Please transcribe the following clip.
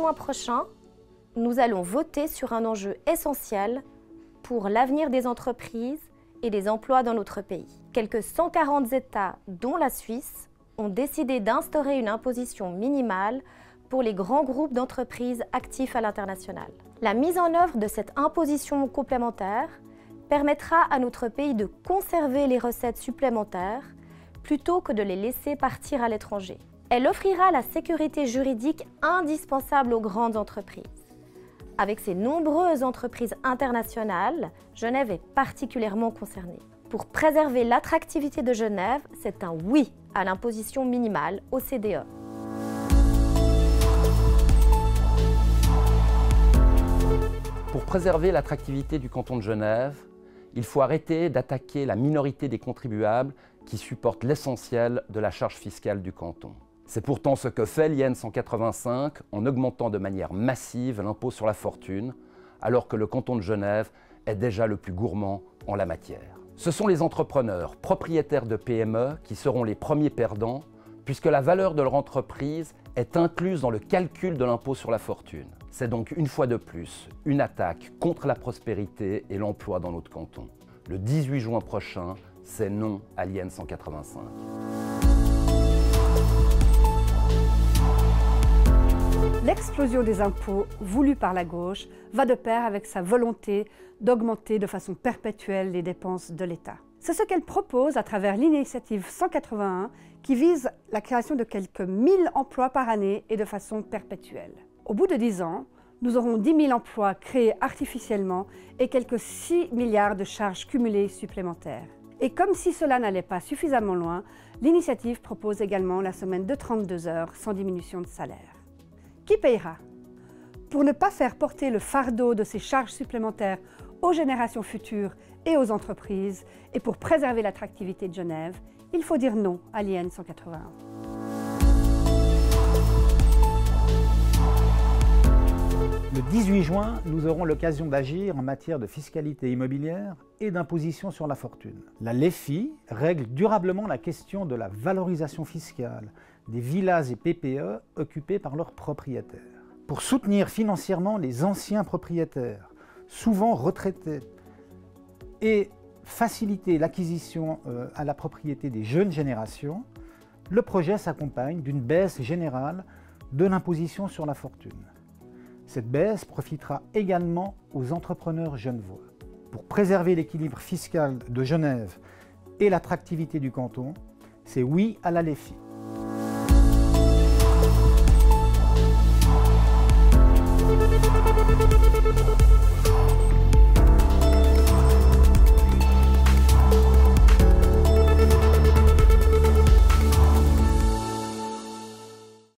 juin prochain, nous allons voter sur un enjeu essentiel pour l'avenir des entreprises et des emplois dans notre pays. Quelques 140 États, dont la Suisse, ont décidé d'instaurer une imposition minimale pour les grands groupes d'entreprises actifs à l'international. La mise en œuvre de cette imposition complémentaire permettra à notre pays de conserver les recettes supplémentaires plutôt que de les laisser partir à l'étranger. Elle offrira la sécurité juridique indispensable aux grandes entreprises. Avec ses nombreuses entreprises internationales, Genève est particulièrement concernée. Pour préserver l'attractivité de Genève, c'est un oui à l'imposition minimale OCDE. Pour préserver l'attractivité du canton de Genève, il faut arrêter d'attaquer la minorité des contribuables qui supportent l'essentiel de la charge fiscale du canton. C'est pourtant ce que fait l'IN 185 en augmentant de manière massive l'impôt sur la fortune, alors que le canton de Genève est déjà le plus gourmand en la matière. Ce sont les entrepreneurs, propriétaires de PME, qui seront les premiers perdants, puisque la valeur de leur entreprise est incluse dans le calcul de l'impôt sur la fortune. C'est donc une fois de plus une attaque contre la prospérité et l'emploi dans notre canton. Le 18 juin prochain, c'est non à l'IN 185. L'explosion des impôts voulue par la gauche va de pair avec sa volonté d'augmenter de façon perpétuelle les dépenses de l'État. C'est ce qu'elle propose à travers l'initiative 181 qui vise la création de quelques 1000 emplois par année et de façon perpétuelle. Au bout de 10 ans, nous aurons 10 000 emplois créés artificiellement et quelques 6 milliards de charges cumulées supplémentaires. Et comme si cela n'allait pas suffisamment loin, l'initiative propose également la semaine de 32 heures sans diminution de salaire. Qui payera? Pour ne pas faire porter le fardeau de ces charges supplémentaires aux générations futures et aux entreprises, et pour préserver l'attractivité de Genève, il faut dire non à l'IN 181. Le 18 juin, nous aurons l'occasion d'agir en matière de fiscalité immobilière et d'imposition sur la fortune. La LEFI règle durablement la question de la valorisation fiscale des villas et PPE occupées par leurs propriétaires. Pour soutenir financièrement les anciens propriétaires, souvent retraités, et faciliter l'acquisition à la propriété des jeunes générations, le projet s'accompagne d'une baisse générale de l'imposition sur la fortune. Cette baisse profitera également aux entrepreneurs genevois. Pour préserver l'équilibre fiscal de Genève et l'attractivité du canton, c'est oui à la LEFI.